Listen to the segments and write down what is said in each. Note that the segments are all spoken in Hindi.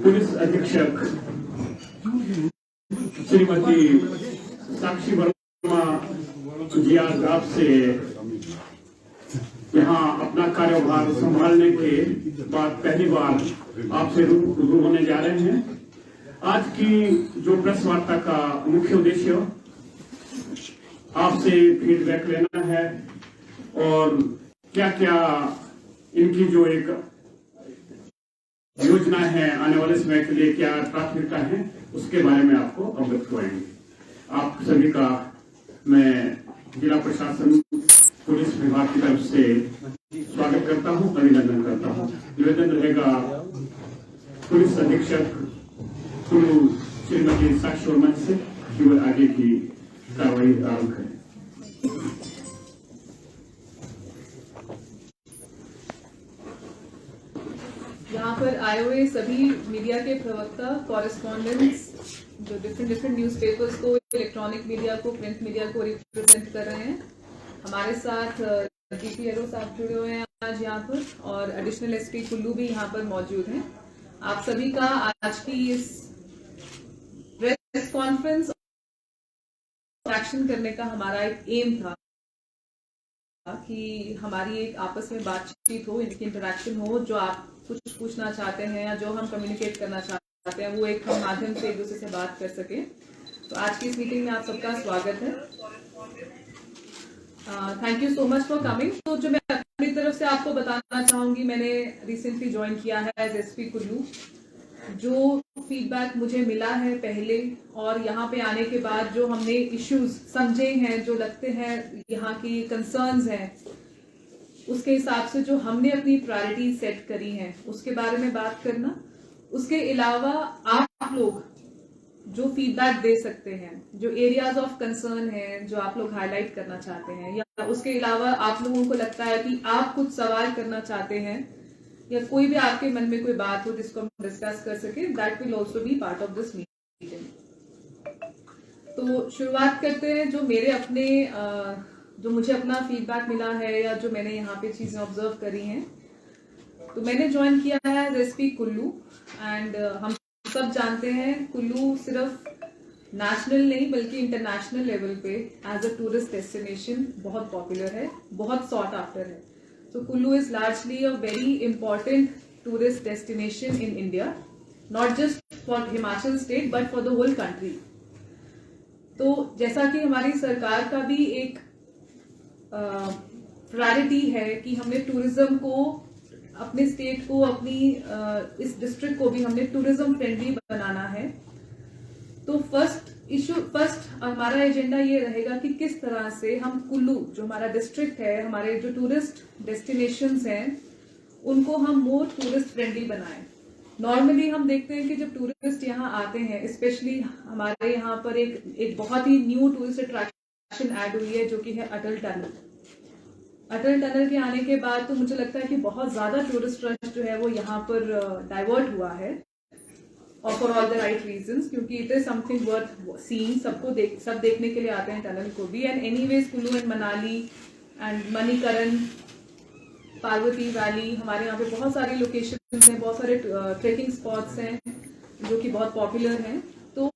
पुलिस अधीक्षक श्रीमती साक्षी वर्मा जी आज आपसे यहाँ अपना कार्यभार संभालने के बाद पहली बार आपसे रूबरू होने जा रहे हैं। आज की जो प्रेस वार्ता का मुख्य उद्देश्य आपसे फीडबैक लेना है और क्या क्या इनकी जो एक योजना है आने वाले समय के लिए क्या प्राथमिकता है उसके बारे में आपको अवगत कराएंगे। आप सभी का मैं जिला प्रशासन पुलिस विभाग की तरफ से स्वागत करता हूं, अभिनंदन करता हूं। निवेदन रहेगा पुलिस अधीक्षक कुल्लू श्रीमती साक्षी वर्मा से कि वह आगे की कार्रवाई आरंभ करें। यहाँ पर आए हुए सभी मीडिया के प्रवक्ता, कॉरेस्पॉन्डेंट्स जो डिफरेंट न्यूज़पेपर्स को, इलेक्ट्रॉनिक मीडिया को, प्रिंट मीडिया को रिप्रेजेंट कर रहे हैं। हमारे साथ DPRO साहब जुड़े हुए हैं आज यहाँ पर और एडिशनल SP कुल्लू भी यहाँ पर मौजूद हैं। आप सभी का आज की इस प्रेस कॉन्फ्रेंस एक्शन करने का हमारा एक एम था कि हमारी एक आपस में बातचीत हो, इनकी इंटरेक्शन हो। जो आप कुछ पूछना चाहते हैं या जो हम कम्युनिकेट करना चाहते हैं वो एक हम माध्यम से एक दूसरे से बात कर सके। तो आज की इस मीटिंग में आप सबका स्वागत है। Thank you so much for coming. तो जो मैं अपनी तरफ से आपको बताना चाहूंगी, मैंने रिसेंटली ज्वाइन किया है एज SP कुल्लू। जो फीडबैक मुझे मिला है पहले और यहाँ पे आने के बाद जो हमने इश्यूज समझे हैं, जो लगते हैं यहाँ की कंसर्न्स हैं, उसके हिसाब से जो हमने अपनी प्रायोरिटी सेट करी हैं उसके बारे में बात करना। उसके अलावा आप लोग जो फीडबैक दे सकते हैं, जो एरियाज ऑफ कंसर्न हैं, जो आप लोग हाईलाइट करना चाहते हैं, या उसके अलावा आप लोगों को लगता है कि आप कुछ सवाल करना चाहते हैं या कोई भी आपके मन में कोई बात हो जिसको हम डिस्कस कर सके, that will also be part of this meeting. तो शुरुआत करते हैं जो मेरे अपने जो मुझे अपना फीडबैक मिला है या जो मैंने यहाँ पे चीजें ऑब्जर्व करी हैं। तो मैंने ज्वाइन किया है SP कुल्लू एंड हम सब जानते हैं कुल्लू सिर्फ नेशनल नहीं बल्कि इंटरनेशनल लेवल पे एज अ टूरिस्ट डेस्टिनेशन बहुत पॉपुलर है, बहुत सॉट आफ्टर है। So Kullu is largely a very important tourist destination in India, not just for Himachal state but for the whole country. तो जैसा कि हमारी सरकार का भी एक प्रायोरिटी है कि हमने टूरिज्म को, अपने स्टेट को, अपनी इस डिस्ट्रिक्ट को भी हमने टूरिज्म फ्रेंडली बनाना है। तो फर्स्ट हमारा एजेंडा ये रहेगा कि किस तरह से हम कुल्लू जो हमारा डिस्ट्रिक्ट है, हमारे जो टूरिस्ट डेस्टिनेशंस हैं, उनको हम मोर टूरिस्ट फ्रेंडली बनाएं। नॉर्मली हम देखते हैं कि जब टूरिस्ट यहाँ आते हैं, स्पेशली हमारे यहाँ पर एक बहुत ही न्यू टूरिस्ट अट्रैक्शन ऐड हुई है जो कि है अटल टनल। अटल टनल के आने के बाद तो मुझे लगता है कि बहुत ज्यादा टूरिस्ट रश जो है वो यहाँ पर डाइवर्ट हुआ है और for all the right reasons, क्योंकि it is something worth seeing. सब देखने के लिए आते हैं टनल को भी। And anyways Kullu and Manali and Manikaran, Parvati valley, हमारे यहाँ पे बहुत सारी लोकेशंस हैं, बहुत सारे ट्रेकिंग स्पॉट्स हैं जो कि बहुत पॉपुलर हैं। तो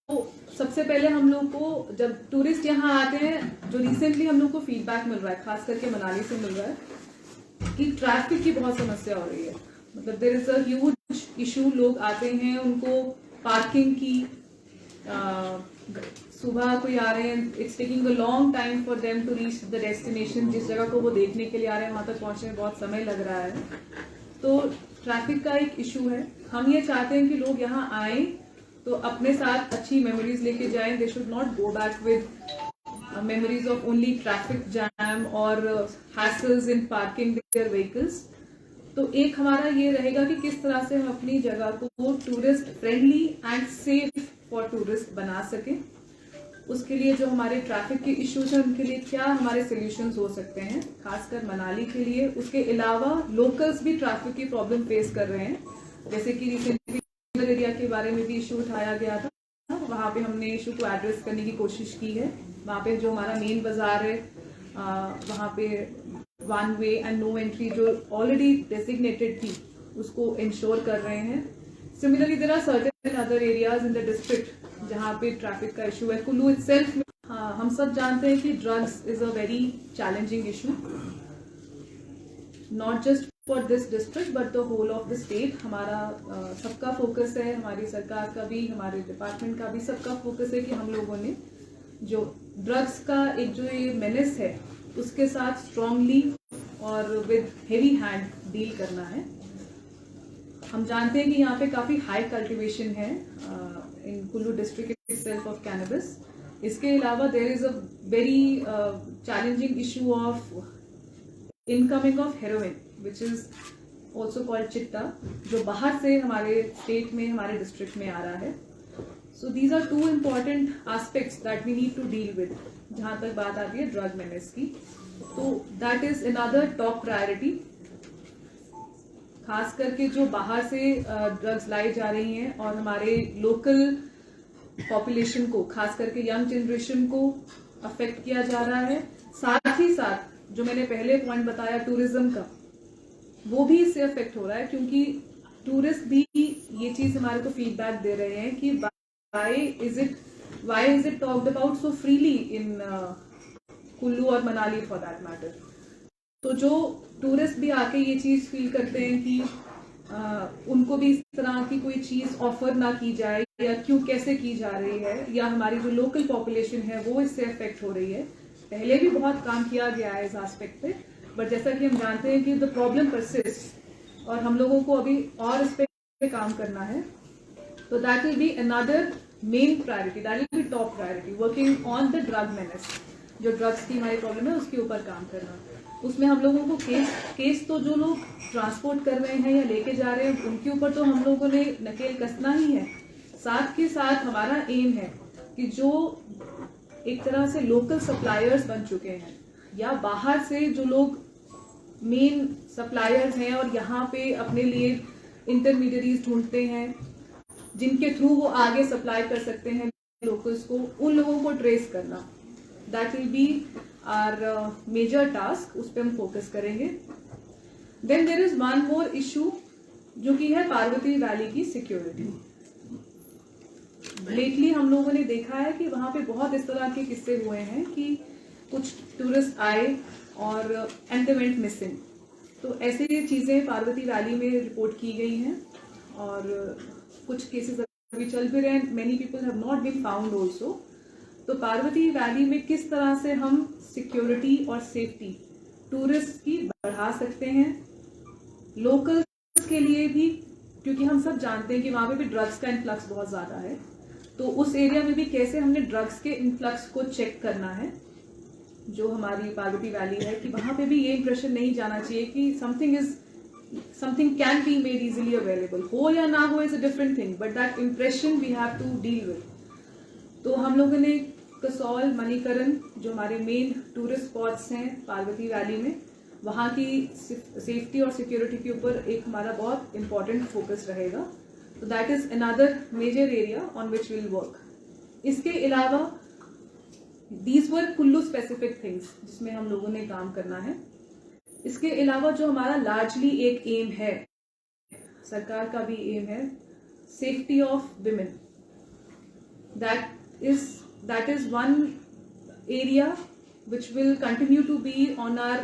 सबसे पहले हम लोग को जब टूरिस्ट यहाँ आते हैं, जो रिसेंटली हम लोग को फीडबैक मिल रहा है खास करके मनाली से मिल रहा है कि ट्रैफिक की बहुत समस्या हो रही है। मतलब there is a huge issue. लोग आते हैं, उनको पार्किंग की, सुबह कोई आ रहे हैं, it's taking a long time for them to reach the destination. जिस जगह को वो देखने के लिए आ रहे हैं वहां तक पहुंचने में बहुत समय लग रहा है। तो ट्रैफिक का एक इशू है। हम ये चाहते हैं कि लोग यहाँ आए तो अपने साथ अच्छी मेमोरीज लेके जाएं। They should not go back with memories of only traffic jam और hassles in parking their vehicles. तो एक हमारा ये रहेगा कि किस तरह से हम अपनी जगह को tourist friendly and safe for tourist बना सके। उसके लिए जो हमारे ट्रैफिक के इश्यूज हैं उनके लिए क्या हमारे सोल्यूशंस हो सकते हैं, खासकर मनाली के लिए। उसके अलावा लोकल्स भी ट्रैफिक की प्रॉब्लम फेस कर रहे हैं, जैसे कि रिसेंटली एरिया के बारे में भी इशू उठाया गया था। वहाँ पे हमने इशू को एड्रेस करने की कोशिश की है। वहाँ पे जो हमारा मेन बाजार है वहाँ पे one way and no entry जो ऑलरेडी डेसिग्नेटेड थी उसको इंश्योर कर रहे हैं। Similarly, there are certain other areas in the district जहाँ पे ट्रैफिक का इशू है. कुल्लू itself में हम सब जानते हैं कि drugs is a very challenging issue, not just for this district but the whole of the state. हमारा सबका फोकस है, हमारी सरकार का भी, हमारे डिपार्टमेंट का भी, सबका फोकस है कि हम लोगों ने जो ड्रग्स का एक जो ये मेनेस है उसके साथ स्ट्रांगली और विद हेवी हैंड डील करना है. हम जानते हैं कि यहाँ पे काफ़ी हाई कल्टीवेशन है in Kullu district itself of cannabis. इसके अलावा there is a very challenging issue of incoming of heroin which is also called chitta, जो बाहर से हमारे स्टेट में, हमारे डिस्ट्रिक्ट में आ रहा है. So these are two important aspects that we need to deal with जहाँ तक बात आती है ड्रग मेनेस की. तो that is another top priority. खास करके जो बाहर से ड्रग्स लाई जा रही हैं और हमारे लोकल पॉपुलेशन को, खास करके यंग जनरेशन को अफेक्ट किया जा रहा है. साथ ही साथ जो मैंने पहले पॉइंट बताया टूरिज्म का, वो भी इससे अफेक्ट हो रहा है, क्योंकि टूरिस्ट भी ये चीज हमारे को फीडबैक दे रहे हैं कि why is it talked about so freely in Kullu और मनाली फॉर दैट मैटर. तो जो टूरिस्ट भी आके ये चीज फील करते हैं कि उनको भी इस तरह की कोई चीज ऑफर ना की जाए या क्यों कैसे की जा रही है, या हमारी जो लोकल पॉपुलेशन है वो इससे अफेक्ट हो रही है. पहले भी बहुत काम किया गया है इस एस्पेक्ट पे, बट जैसा कि हम जानते हैं कि द प्रॉब्लम परसिस्ट और हम लोगों को अभी और इस पे काम करना है. तो that will be another main priority, that will be top priority, working on the drug menace. जो ड्रग्स की हमारी प्रॉब्लम है उसके ऊपर काम करना. उसमें हम लोगों को केस तो जो लोग ट्रांसपोर्ट कर रहे हैं या लेके जा रहे हैं उनके ऊपर तो हम लोगों ने नकेल कसना ही है. साथ के साथ हमारा एम है कि जो एक तरह से लोकल सप्लायर्स बन चुके हैं या बाहर से जो लोग मेन सप्लायर्स हैं और यहाँ पे अपने लिए इंटरमीडियरीज ढूंढते हैं जिनके थ्रू वो आगे सप्लाई कर सकते हैं लोकल्स को, उन लोगों को ट्रेस करना. That will be our major task, उस पर हम फोकस करेंगे. Then there is one more issue जो कि है पार्वती वैली की सिक्योरिटी. लेटली हम लोगों ने देखा है कि वहां पे बहुत इस तरह के किस्से हुए हैं कि कुछ टूरिस्ट आए और एंड दे वेंट मिसिंग. तो ऐसे चीजें पार्वती वैली में रिपोर्ट की गई हैं और कुछ केसेस अभी चल भी रहे हैं. Many people have not been found also. तो पार्वती वैली में किस तरह से हम सिक्योरिटी और सेफ्टी टूरिस्ट की बढ़ा सकते हैं, लोकल्स के लिए भी, क्योंकि हम सब जानते हैं कि वहां पे भी ड्रग्स का इन्फ्लक्स बहुत ज्यादा है. तो उस एरिया में भी कैसे हमने ड्रग्स के इन्फ्लक्स को चेक करना है जो हमारी पार्वती वैली है, कि वहां पे भी ये इंप्रेशन नहीं जाना चाहिए कि something can be made easily available. हो या ना हो is a different thing, but that impression we have to deal with. तो हम लोगों ने कसौल, मणिकरण जो हमारे मेन टूरिस्ट स्पॉट्स हैं पार्वती वैली में, वहाँ की सेफ्टी और सिक्योरिटी के ऊपर एक हमारा बहुत इंपॉर्टेंट फोकस रहेगा. तो that is another major area on which will work. इसके अलावा these were Kullu specific things जिसमें हम लोगों ने काम करना है. इसके अलावा जो हमारा लार्जली एक एम है, सरकार का भी एम है, safety of women. That is one area which will continue to be on our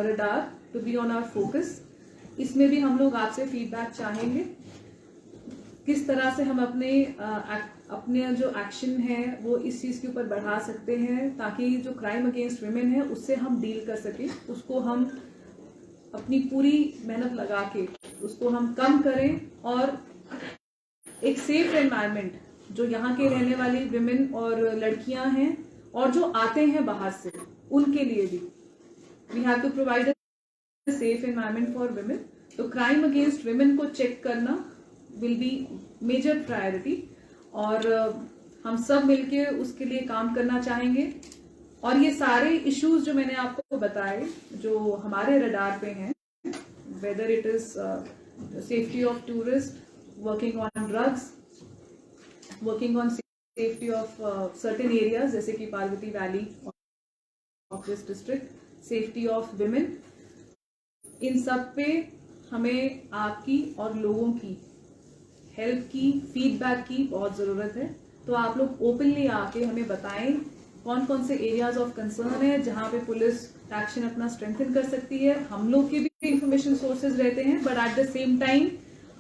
radar, to be on our focus. इसमें भी हम लोग आपसे फीडबैक चाहेंगे किस तरह से हम अपने जो एक्शन है वो इस चीज के ऊपर बढ़ा सकते हैं ताकि जो क्राइम अगेंस्ट वुमेन है उससे हम डील कर सकें, उसको हम अपनी पूरी मेहनत लगा के उसको हम कम करें और एक सेफ एनवायरनमेंट जो यहाँ के रहने वाली विमेन और लड़कियां हैं और जो आते हैं बाहर से उनके लिए भी we have to provide a safe environment for women. तो क्राइम अगेंस्ट विमेन को चेक करना विल बी मेजर प्रायोरिटी और हम सब मिलके उसके लिए काम करना चाहेंगे. और ये सारे इश्यूज जो मैंने आपको बताए जो हमारे रडार पे हैं, whether it is safety of tourist, working on drugs, working on safety of certain areas जैसे कि Parvati valley of this district, safety of women, इन सब पे हमें आपकी और लोगों की हेल्प की, फीडबैक की बहुत ज़रूरत है। तो आप लोग ओपनली आके हमें बताएं कौन कौन से एरियाज ऑफ कंसर्न है जहाँ पे पुलिस एक्शन अपना स्ट्रेंथन कर सकती है। हम लोग के भी इंफॉर्मेशन सोर्सेज रहते हैं, but at the same time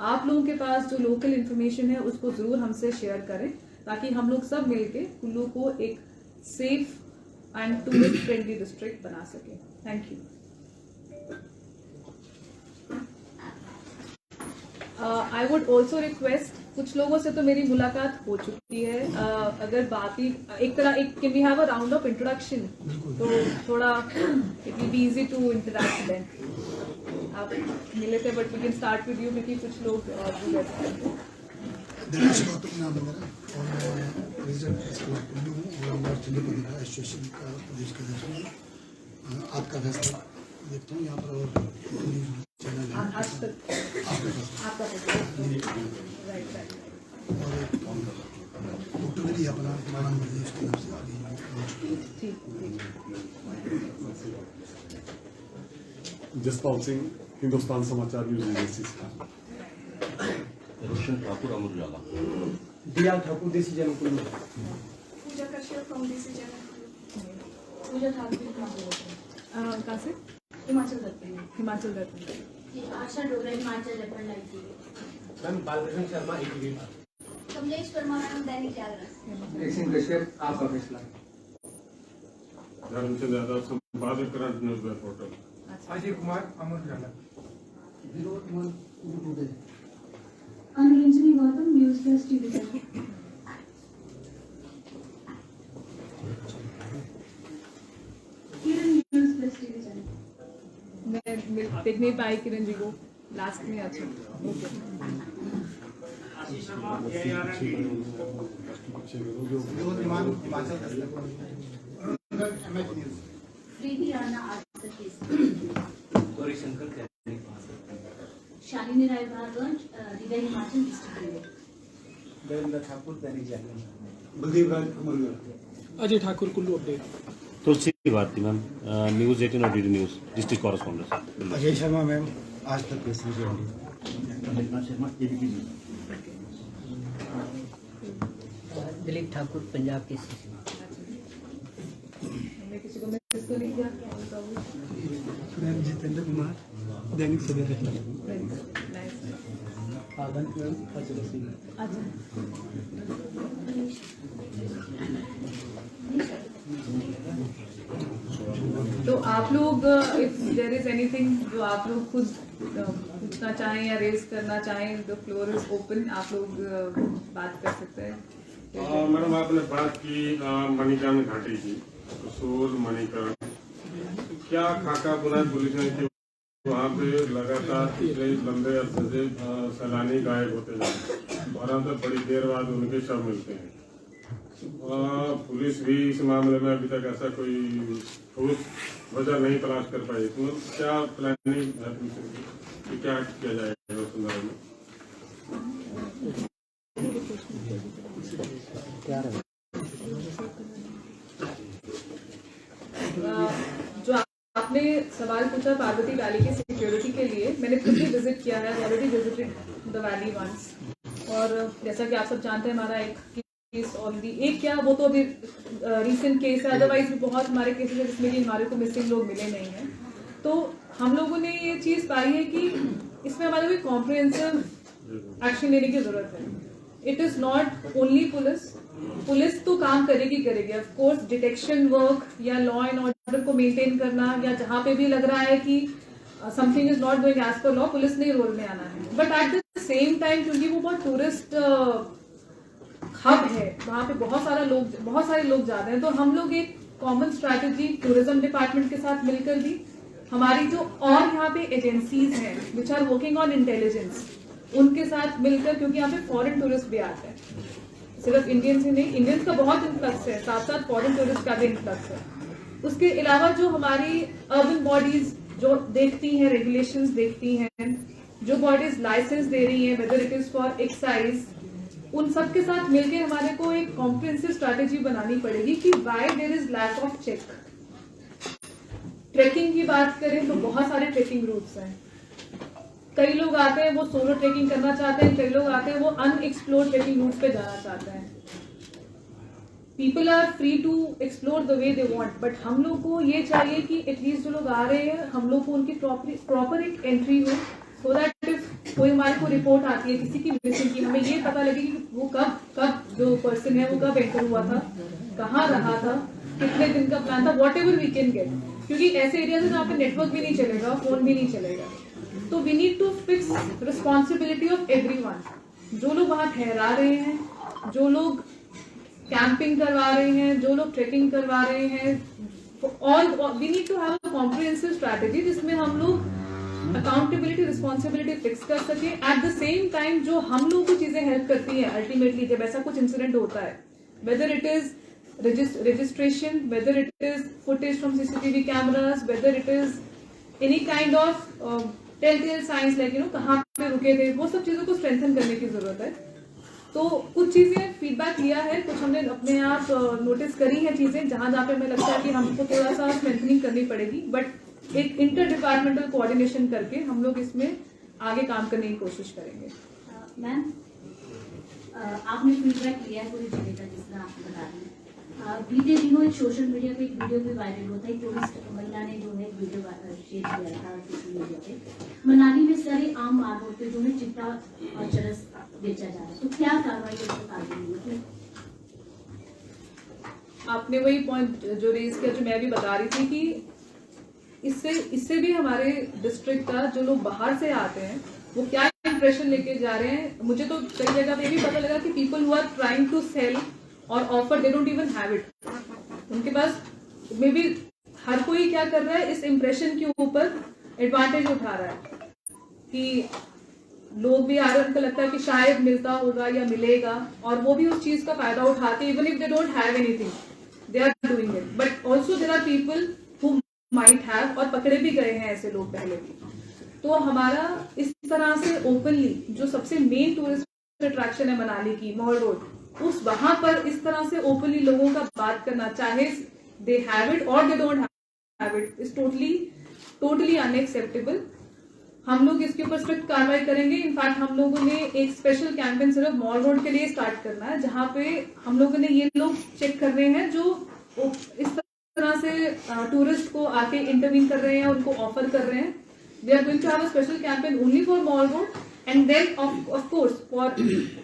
आप लोगों के पास जो लोकल इंफॉर्मेशन है उसको जरूर हमसे शेयर करें, ताकि हम लोग सब मिलके कुल्लू को एक safe and tourist friendly district बना सके। Thank you. I would also request, कुछ लोगों से तो मेरी मुलाकात हो चुकी है, अगर बात ही एक can we have a round of introduction, तो थोड़ा it will be easy to interact then. आप मिले थे but we can start with you, क्योंकि कुछ लोग दिनेश गौतम नाम है मेरा और मैं प्रेसिडेंट कुल्लू हूँ और मैं चंडीगढ़ एसोसिएशन का प्रदेश का अध्यक्ष हूँ। आपका फैसला देखता हूँ यहाँ पर और चैनल है आज तक आपका राइट और टोटली अपना मानव प्रदेश की तरफ से आगे ठीक। जसपाल सिंह, हिंदुस्तान समाचार न्यूज एजेंसी से। रोशन ठाकुर, अमर उजाला। दिया ठाकुर, देसी जन कुल्लू। पूजा कश्यप फ्रॉम देसी जन। पूजा ठाकुर कहाँ से? हिमाचल दर्पण। हिमाचल दर्पण। आशा Dogra Himachal Darpan live TV. Ma'am Balkrishna Sharma ATV। Kamlesh Verma ma'am Dainik Jagran. रेसिंग कश्यप, आपका फैसला। धर्मचंद यादव, संपादक current news portal. Ajay Kumar, Amar Ujala. Anuranjani Gautam, news plus TV. Kiran, news plus TV channel. मैं देख नहीं पाई किरण जी को लास्ट में। अच्छा, हिमाचल दस्तक। प्रीति राणा, आज तक केस। गौरी शंकर, शालिनी राय भारद्वाज, दिव्य हिमाचल डिस्ट्रिक्ट। देवेंद्र ठाकुर, दैनिक जागरण। बलदेव राज, अमर उजाला। अजय ठाकुर, कुल्लू अपडेट। तुलसी भारती मैम, न्यूज 18 और DD news district correspondent. Ajay Sharma ma'am, आज तक केस दिलीप ठाकुर, पंजाब के मैं किसी को मिस तो नहीं किया, क्या बताऊँ? मैम जितेंद्र कुमार, दैनिक सवेरा। नाइस। पावन मैम, अजय सिंह। अच्छा, तो आप लोग इफ देयर इज एनीथिंग जो आप लोग खुद पूछना चाहें या रेज करना चाहें, द फ्लोर इज ओपन, आप लोग बात कर सकते हैं। मैडम, आपने बात की मणिकर्ण घाटी की, कसूर मणिकर्ण, क्या खाका बुना पुलिस ने कि वहाँ पे लगातार पिछले लंबे अरसे से सैलानी गायब होते जा रहे हैं और अंदर बड़ी देर बाद उनके शव मिलते हैं। पुलिस भी इस मामले में अभी तक ऐसा कोई ठोस वजह नहीं तलाश कर पाई। तो क्या प्लानिंग है कि क्या किया जाएगा उस संदर्भ में? जो आपने सवाल पूछा पार्वती वैली की सिक्योरिटी के लिए, मैंने खुद भी विजिट किया है, already visited the valley once. और जैसा कि आप सब जानते हैं, हमारा एक केस ऑलरेडी, एक क्या वो तो अभी रीसेंट केस है, अदरवाइज भी बहुत हमारे केसेस है जिसमें कि हमारे को मिसिंग लोग मिले नहीं हैं। तो हम लोगों ने ये चीज पाई है कि इसमें हमारे को कॉम्प्रिहेंसिव एक्शन लेने की जरूरत है। It is not only police तो काम करेगी ऑफ कोर्स, डिटेक्शन वर्क या लॉ एंड ऑर्डर को मेंटेन करना, या जहां पे भी लग रहा है कि something is not going as per law, police ने रोल में आना है। But at the same time, क्योंकि वो बहुत टूरिस्ट हब है, वहां पे बहुत सारे लोग जाते हैं, तो हम लोग एक कॉमन स्ट्रैटेजी टूरिज्म डिपार्टमेंट के साथ मिलकर भी, हमारी जो और यहाँ पे एजेंसीज हैं which are working on intelligence, उनके साथ मिलकर, क्योंकि यहाँ पे फॉरेन टूरिस्ट भी आते हैं, सिर्फ इंडियंस ही नहीं, इंडियंस का बहुत इन्फ्लक्स है, साथ साथ फॉरेन टूरिस्ट का भी इन्फ्लक्स है। उसके अलावा जो हमारी अर्बन बॉडीज जो देखती हैं, रेगुलेशंस देखती हैं, जो बॉडीज लाइसेंस दे रही हैं, whether it is for excise, उन सब के साथ मिलकर हमारे को एक कॉम्प्रिहेंसिव स्ट्रैटेजी बनानी पड़ेगी कि why there is lack of check. Trekking की बात करें तो बहुत सारे ट्रेकिंग रूट्स हैं, कई लोग आते हैं वो सोलो ट्रेकिंग करना चाहते हैं, कई लोग आते हैं वो अनएक्सप्लोर्ड ट्रेकिंग रूट पे जाना चाहते हैं. People are free to explore the way they want, but हम लोग को ये चाहिए कि एटलीस्ट जो लोग आ रहे हैं हम लोग को उनकी प्रॉपर एक एंट्री हो, सो दैट इफ कोई हमारे को रिपोर्ट आती है किसी की मिसिंग की, हमें ये पता लगे कि वो कब जो पर्सन है वो कब एंटर हुआ था, कहाँ रहा था, कितने दिन का प्लान था, whatever we can get. क्योंकि ऐसे एरियाज है जहाँ पे नेटवर्क भी नहीं चलेगा, फोन भी नहीं चलेगा. तो we need to fix responsibility of everyone. जो लोग वहाँ ठहरा रहे हैं, जो लोग कैंपिंग करवा रहे हैं, जो लोग ट्रेकिंग करवा रहे हैं, और we need to have a comprehensive strategy जिसमें हम लोग अकाउंटेबिलिटी रिस्पॉन्सिबिलिटी फिक्स कर सके. एट द सेम टाइम जो हम लोग को चीजें हेल्प करती हैं अल्टीमेटली जब ऐसा कुछ इंसिडेंट होता है, weather it is registration, whether it is footage from CCTV cameras, whether it is any kind of telltale signs like कहाँ पे रुके थे, वो सब चीजों को स्ट्रेंथन करने की जरूरत है. तो कुछ चीजें फीडबैक लिया है, कुछ हमने अपने आप नोटिस करी हैं चीजें जहां पे हमें लगता है कि हमको थोड़ा सा स्ट्रेंथनिंग करनी पड़ेगी, बट एक इंटर डिपार्टमेंटल कोऑर्डिनेशन करके हम लोग इसमें आगे काम करने की कोशिश करेंगे. मैम, आपने फीडबैक लिया है पूरी जगह का जिस तरह आपने बता रही है. बीते दिनों एक सोशल मीडिया पे एक वीडियो भी वायरल होता है. टूरिस्ट महिला ने जो है वीडियो शेयर किया था सोशल मीडिया पे. मनाली में सारे आम मार्ग रोड पे जो है चिट्टा और चरस बेचा जा रहा है, तो क्या कार्रवाई है? आपने वही पॉइंट जो रेज किया जो मैं भी बता रही थी कि इससे भी हमारे डिस्ट्रिक्ट का जो लोग बाहर से आते हैं वो क्या इंप्रेशन लेके जा रहे हैं. मुझे तो कई जगह पे भी पता लगा कि people who are trying to sell और offer they don't even have it. उनके पास मे बी हर कोई क्या कर रहा है, इस इंप्रेशन के ऊपर एडवांटेज उठा रहा है कि लोग भी आ रहे हैं, उनको लगता है कि शायद मिलता होगा या मिलेगा, और वो भी उस चीज का फायदा उठाते even if they don't have anything they are doing it. But also there are people who might have, और पकड़े भी गए हैं ऐसे लोग पहले भी. तो हमारा इस तरह से ओपनली जो सबसे मेन टूरिस्ट अट्रैक्शन है मनाली की, मॉल रोड, उस वहां पर इस तरह से ओपनली लोगों का बात करना, चाहे दे हैव इट और दे don't have it, is totally unacceptable. हम लोग इसके ऊपर स्ट्रिक्ट कार्रवाई करेंगे. इनफैक्ट हम लोगों ने एक स्पेशल कैंपेन सिर्फ मॉल रोड के लिए स्टार्ट करना है, जहां पे हम लोगों ने ये लोग चेक कर रहे हैं जो इस तरह से टूरिस्ट को आके इंटरवीन कर रहे हैं, उनको ऑफर कर रहे हैं. We are going to have a special campaign only for Mall Road, and then of course for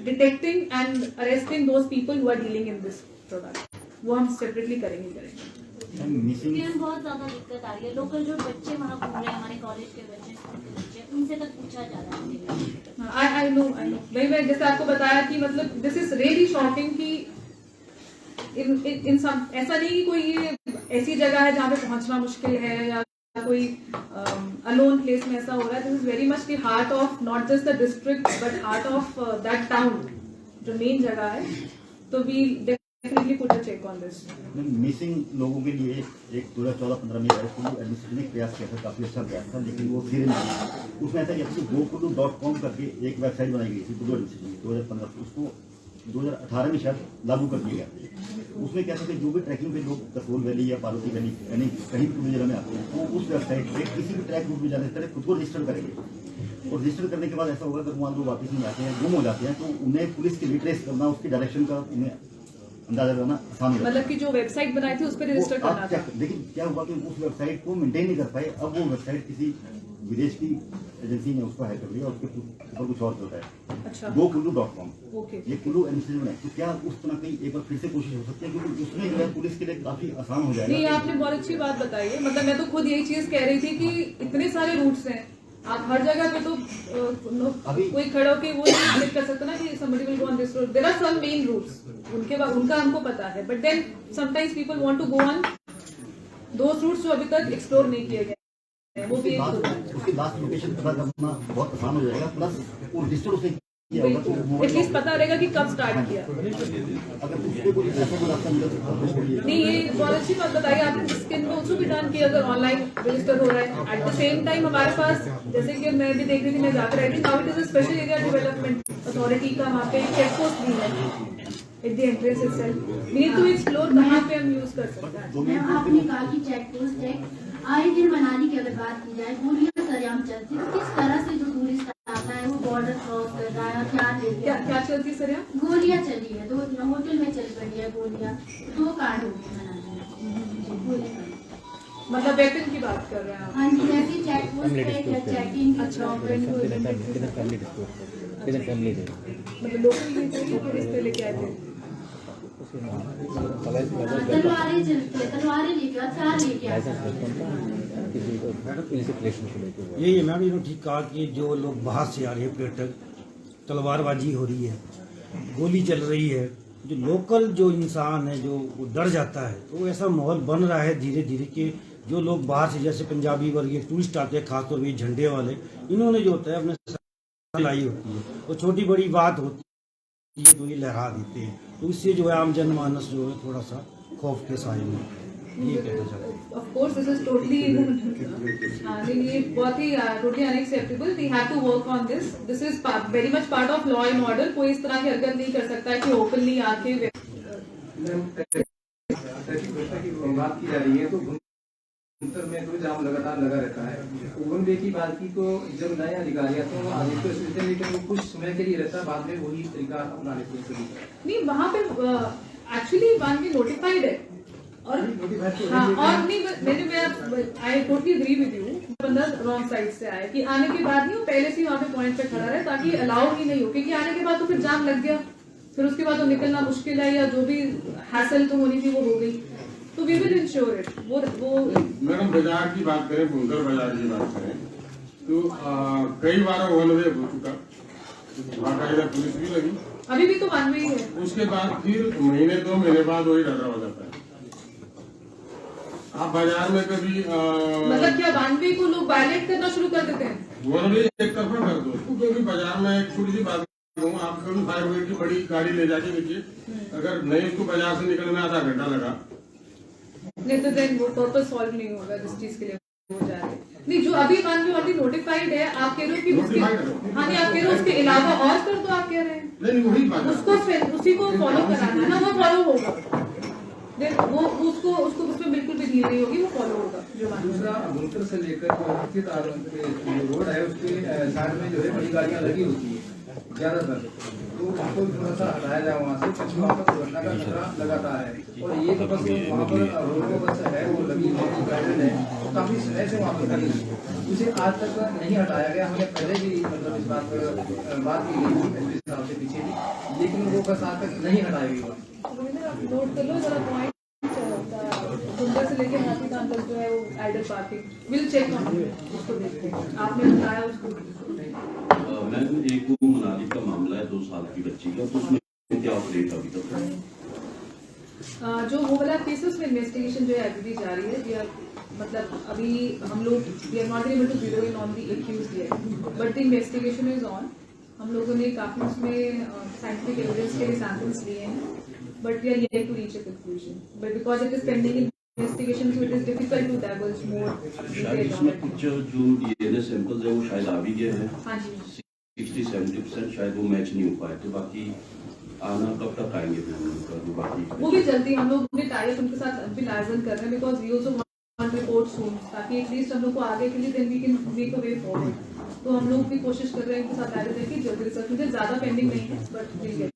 detecting and arresting those people who are dealing in this product. वो हम separately करेंगे. बहुत ज्यादा दिक्कत आ रही है. लोकल जो बच्चे वहाँ घूम रहे हैं, हमारे कॉलेज के बच्चे, स्कूल के बच्चे, उनसे तक पूछा जा रहा है. I know. वही मैं जैसे आपको बताया कि मतलब this is really shocking कि इन सब ऐसा नहीं कि कोई ये ऐसी जगह है जहाँ पे पहुँचना मुश्किल है या कोई अलोन प्लेस में ऐसा हो रहा है. This is very much the heart of not just the district but heart of that town जो मेन जगह है. तो we definitely put a check on this. Missing लोगों के लिए एक 2014-15 में एडमिनिस्ट्रेटिव प्रयास किया था, काफी अच्छा प्रयास था, लेकिन वो फिर नहीं. उसमें ऐसा किया gokulu.com करके एक वेबसाइट बनाई गई थी 2015, उसको 2018 में शायद लागू कर दिया गया. उसमें क्या था कि जो भी ट्रैकिंग पे लोग कसोल वैली या पार्वती वैली यानी कहीं भी टूरिज्म में आते हैं, वो उस वेबसाइट पे किसी भी ट्रैक रूट में जाने से पहले खुद को रजिस्टर करेंगे. और रजिस्टर करने के बाद ऐसा होगा कि वहाँ लोग वापस नहीं आते हैं, गुम हो जाते हैं, तो उन्हें पुलिस की रिट्रेस करना, उसकी डायरेक्शन का उन्हें अंदाजा लगाना आसान होगा. मतलब कि जो वेबसाइट बनाई थी उस पर रजिस्टर करना था. लेकिन क्या हुआ कि उस वेबसाइट को मेंटेन नहीं कर पाए. अब वो वेबसाइट किसी विदेश की एजेंसी ने उसको हैक कर दिया और उसके ऊपर कुछ और चलता है. अच्छा. gokulu.com. ओके. ये कुल्लू एडमिनिस्ट्रेशन है, तो क्या उस तरह की एक बार फिर से कोशिश हो सकती है, क्योंकि उसमें जो है पुलिस के लिए काफी आसान हो जाएगा. नहीं, आपने बहुत अच्छी बात बताई है. मतलब मैं तो खुद यही चीज कह रही थी कि इतने सारे रूट्स हैं, आप हर जगह पे तो कोई खड़ा होकर वो नहीं कर सकता ना कि somebody will go on this road. There are some main routes, उनका हमको पता है, but then sometimes people want to go on those routes जो अभी तक एक्सप्लोर नहीं किए गए. वो भी उसकी लास्ट लोकेशन पता करना बहुत आसान हो जाएगा. प्लस वो रजिस्टर उसने किया होगा तो एटलीस्ट पता रहेगा कि कब स्टार्ट किया. अगर उसके कोई ऐसा कोई रास्ता मिले तो नहीं, ये बहुत अच्छी बात बताई आपने. स्किन पे ऑल्सो भी डन कि अगर ऑनलाइन रजिस्टर हो रहा है. एट द सेम टाइम हमारे पास, जैसे कि मैं भी देख रही थी, मैं जाकर आई थी, now it is a special area development authority का वहाँ पे चेक पोस्ट भी है at the entrance itself. We need to explore कहाँ पे हम यूज कर सकते हैं. आपने कहा कि चेक पोस्ट है, आए दिन मनाली की अगर बात की जाए गोलियां सरेआम चलती है, किस तरह से जो टूरिस्ट आता है वो बॉर्डर क्रॉस कर रहा है, क्या चलती सरेआम? गोलियां चली है, 2 होटल में चल पड़ी है गोलियां, 2 कांड हो गए मनाली में। मतलब वेपन की बात कर रहे हैं आप? हाँ जी, जैसे चेक पोस्ट पे चेकिंग। अच्छा, मतलब लोकल टूरिस्ट लेके आए थे? तलवारें चलती है, तलवारें लेके हथियार लेके आते यही है मैम, इन्होंने ठीक कहा कि जो लोग बाहर से आ रहे हैं पर्यटक, तलवारबाजी हो रही है, गोली चल रही है, जो लोकल जो इंसान है जो वो डर जाता है, तो ऐसा माहौल बन रहा है धीरे धीरे कि जो लोग बाहर से जैसे पंजाबी वर्ग टूरिस्ट आते हैं, खासतौर पर झंडे वाले, इन्होंने जो होता है अपने लाई होती है, तो छोटी बड़ी बात होती है तो ये लहरा देते हैं, तो इससे जो है आम जनमानस जो है थोड़ा सा खौफ के साए में, ये कहना चाहते हैं। Of course, this is totally ये बहुत ही totally unacceptable. We have to work on this. This is very much part of law and order. कोई इस तरह की हरकत नहीं कर सकता है कि ओपनली आके बात की जा रही है तो उत्तर में तो जाम लगातार लगा रहता है। ओवन वे की बात की तो जब नए अधिकारी आते हैं वो आदेश तो लेकर वो कुछ समय के लिए रहता है, बाद में वही तरीका अपना लेते हैं। नहीं, वहाँ पे एक्चुअली वन भी नोटिफाइड है और हाँ, और नहीं मैं I totally agree with you. बंदा रॉन्ग साइड से आया कि आने के बाद नहीं वो पहले से वहाँ पे पॉइंट पे खड़ा रहे ताकि अलाउ ही नहीं हो, क्योंकि आने के बाद तो फिर जाम लग गया, फिर उसके बाद तो निकलना मुश्किल है या जो भी हैसल तो होनी थी वो हो गई, तो वी विल इंश्योर इट। वो मैडम बाजार की बात करें, बुंगर बाजार की बात करें तो कई बार वन वे हो चुका, बाकायदा पुलिस भी लगी, अभी भी तो वन वे ही है। उसके बाद फिर महीने 2 महीने बाद वही डरा हो जाता है। आप बाजार में कभी मतलब क्या वन वे को लोग वायलेट करना शुरू कर देते हैं? वन वे एक तरफा कर दो, क्योंकि बाजार में एक छोटी सी बात कहूँ, आप कभी 5 मिनट की बड़ी गाड़ी ले जाके देखिए, अगर नहीं उसको बाजार से निकलने में आधा घंटा लगा नहीं तो देन वो पर्पस सॉल्व नहीं होगा जिस चीज के लिए हो जा रहा है। नहीं, जो अभी वन वे ऑलरेडी नोटिफाइड है, आप कह रहे हो कि उसके हाँ नहीं आप कह रहे हो उसके अलावा और कर दो, आप कह रहे हैं नहीं वही बात उसको उसी को फॉलो कराना है ना, वो फॉलो होगा, देन वो उसको उसमें बिल्कुल भी ढील नहीं होगी, वो फॉलो होगा। जो दूसरा बुनकर से लेकर रोड है उसके साइड में जो है बड़ी गाड़ियाँ लगी होती है ज्यादातर, तो उसको थोड़ा सा हटाया जाए वहाँ से, क्योंकि वहाँ पर दुर्घटना का खतरा लगाता है। और ये तो बस वहाँ पर रोड बस है वो लगी हुई गाइडेड है, तो काफी समय से वहाँ पर खड़ी है, उसे आज तक नहीं हटाया गया। हमने पहले भी मतलब इस बात पर बात की गई थी साल से पीछे भी, लेकिन वो बस आज तक नहीं हटाया गया। नोट कर लो जरा पॉइंट सुंदर से लेके हाथीदान तक जो है वो idle parking will check on उसको देखते हैं, आपने बताया उसको। मैम एक वो मनाली का मामला है 2 साल की बच्ची का, तो उसमें क्या अपडेट अभी तक? जो वो वाला केस उसमें इन्वेस्टिगेशन जो है अभी जा रही है, या मतलब अभी हम लोग we are not able to zero in on the accused yet, but the investigation is on. हम लोगों ने काफी उसमें साइंटिफिक एविडेंस के लिए सैंपल्स लिए हैं, but we are yet to reach a conclusion. But because it is pending investigation, so it is difficult to divulge more. शायद इसमें कुछ जो DNA सैंपल्स है वो शायद आ भी गए हैं। हाँ जी। 60-70% शायद वो मैच नहीं हो पाए थे, बाकी आना कब तक आएंगे फिर बाकी? वो भी जल्दी हम लोग अपने टाइप उनके साथ भी लाइजन कर रहे हैं, because we also want report soon, ताकि एटलीस्ट हम लोग को आगे के लिए then we can make a way forward. तो हम लोग भी कोशिश कर रहे हैं उनके साथ लाइजन करके जल्दी रिसर्च में, ज्यादा पेंडिंग नहीं है, but we'll get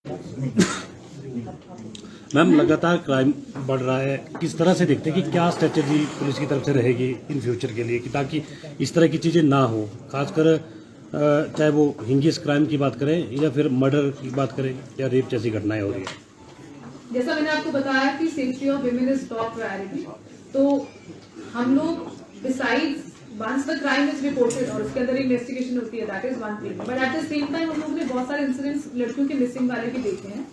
it. Ma'am लगातार क्राइम बढ़ रहा है, किस तरह से देखते हैं कि क्या स्ट्रेटेजी पुलिस की तरफ से रहेगी इन फ्यूचर के लिए कि ताकि इस तरह की चीज़ें ना हो, खासकर चाहे वो हिंगिस क्राइम की बात करें या फिर मर्डर की बात करें या रेप जैसी घटनाएं हो रही है? जैसा मैंने आपको बताया कि safety of women is top priority, तो हम लोग besides once the crime is reported और उसके अंदर इन्वेस्टिगेशन होती है, that is one thing, but at the same time हम लोगों ने बहुत सारे इंसिडेंट्स लड़कियों के मिसिंग वाले भी देखे हैं,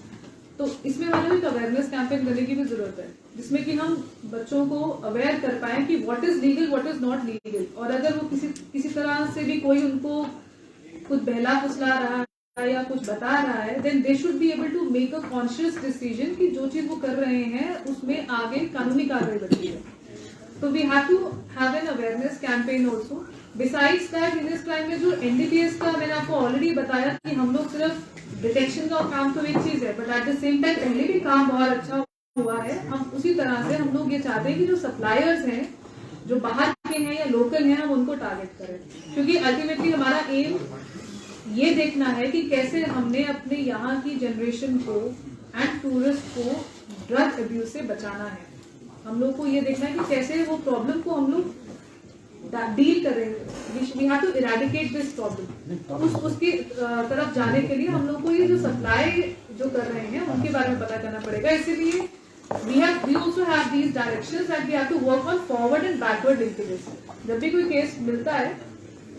तो इसमें वाले एक अवेयरनेस कैंपेन करने की भी जरूरत है, जिसमें कि हम बच्चों को अवेयर कर पाए कि what is legal what is not legal, और अगर वो किसी तरह से भी कोई उनको कुछ बहला फुसला रहा है या कुछ बता रहा है, then they should be able to make a conscious decision कि जो चीज वो कर रहे हैं उसमें आगे कानूनी कार्रवाई बनती है। तो we have to have an awareness campaign also. Besides that in this crime में जो एनडीपीएस का मैंने आपको ऑलरेडी बताया कि हम लोग सिर्फ डिटेक्शन का काम तो एक चीज है, but at the same time पहले भी काम बहुत अच्छा हुआ है। हम उसी तरह से हम लोग ये चाहते हैं कि जो सप्लायर्स हैं जो बाहर के हैं या लोकल हैं हम उनको टारगेट करें, क्योंकि अल्टीमेटली हमारा एम ये देखना है कि कैसे हमने अपने यहाँ की जनरेशन को एंड टूरिस्ट को ड्रग अब्यूज से बचाना है। हम लोग को ये देखना है कि कैसे वो प्रॉब्लम को हम लोग डील कर रहे हैं। We have to eradicate this problem. उसकी तरफ जाने के लिए हम लोग को ये जो सप्लाई जो कर रहे हैं उनके बारे में पता करना पड़ेगा। इसीलिए we also have these directions that we have to work on forward and backward linkages। जब भी कोई केस मिलता है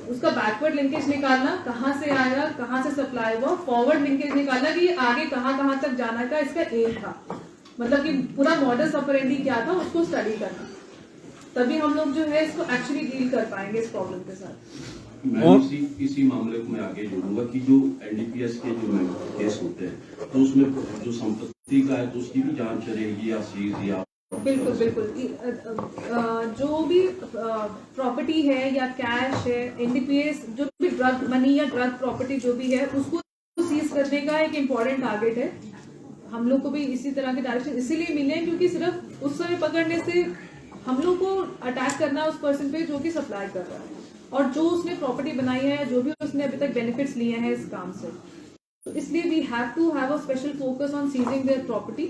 उसका बैकवर्ड लिंकेज निकालना, कहाँ से आया, कहाँ से सप्लाई हुआ, फॉरवर्ड लिंकेज निकालना कि ये आगे कहाँ तक जाना का इसका एम था, मतलब कि पूरा मॉडल्स ऑपरेंडी क्या था उसको स्टडी करना, तभी हम लोग जो है इसको एक्चुअली डील कर पाएंगे इस प्रॉब्लम के साथ। मैं इसी मामले को मैं आगे जोड़ूंगा कि जो एनडीपीएस के जो केस होते हैं तो उसमें जो संपत्ति का है तो उसकी भी जांच रहेगी या सीज या बिल्कुल जो भी प्रॉपर्टी है या कैश है, एनडीपीएस जो भी ड्रग मनी या ड्रग प्रॉपर्टी जो भी है उसको सीज करने का एक इम्पॉर्टेंट टारगेट है। हम लोग को भी इसी तरह के डायरेक्शन इसीलिए मिले हैं क्योंकि सिर्फ उस समय पकड़ने से हम लोग को अटैक करना है उस पर्सन पे जो कि सप्लाई कर रहा है और जो उसने प्रॉपर्टी बनाई है या जो भी उसने अभी तक बेनिफिट्स लिए हैं इस काम से। तो इसलिए we have to have a special focus on seizing their property,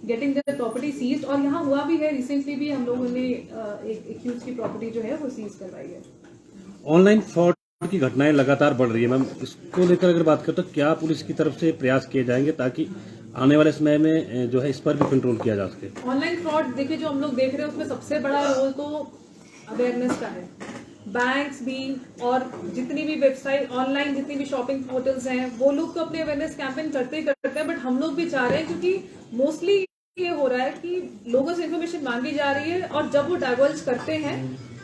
getting their property seized. और यहाँ हुआ भी है, रिसेंटली भी हम लोगों ने एक एक्यूज की प्रॉपर्टी जो है वो सीज करवाई है। ऑनलाइन फ्रॉड की घटनाएं लगातार बढ़ रही है मैम, इसको लेकर अगर बात करें तो क्या पुलिस की तरफ से प्रयास किए जाएंगे ताकि आने वाले समय में जो है इस पर भी कंट्रोल किया जा सके? ऑनलाइन फ्रॉड देखिए जो हम लोग देख रहे हैं उसमें सबसे बड़ा रोल तो अवेयरनेस का है। बैंक्स भी और जितनी भी वेबसाइट ऑनलाइन जितनी भी शॉपिंग पोर्टल्स हैं वो लोग तो अपने अवेयरनेस कैंपेन करते हैं, बट हम लोग भी चाह रहे हैं क्योंकि मोस्टली ये हो रहा है कि लोगों से इन्फॉर्मेशन मांगी जा रही है और जब वो डाइवर्ज करते हैं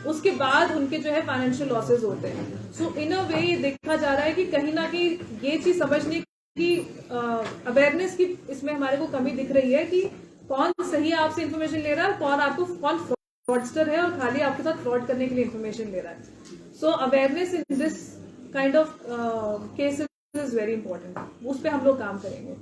उसके बाद उनके जो है फाइनेंशियल लॉसेज होते हैं। सो इन अ वे ये देखा जा रहा है कि कहीं ना कहीं ये चीज समझने की अवेयरनेस की इसमें हमारे को कमी दिख रही है कि कौन सही आपसे इन्फॉर्मेशन ले रहा है, कौन फ्रॉडस्टर है और खाली आपके साथ फ्रॉड करने के लिए इन्फॉर्मेशन ले रहा है। So awareness in this kind of cases is very important, उस पर हम लोग काम करेंगे।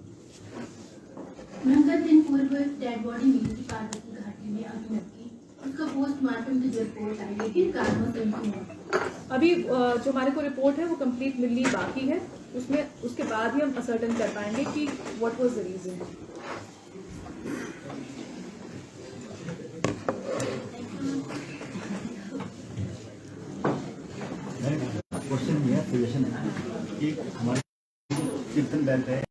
कल दिन पूर्व डेड बॉडी मिली थी पार्वती घाटी में अभिनव की, उसका पोस्टमार्टम की रिपोर्ट आई लेकिन कारणों से उनकी मौत। अभी जो हमारे को रिपोर्ट है वो कंप्लीट मिलनी बाकी है, उसमें उसके बाद ही हम असर्टन कर पाएंगे कि what was the reason. Question ये है, सजेशन है कि हमारे कीर्तन बैंक है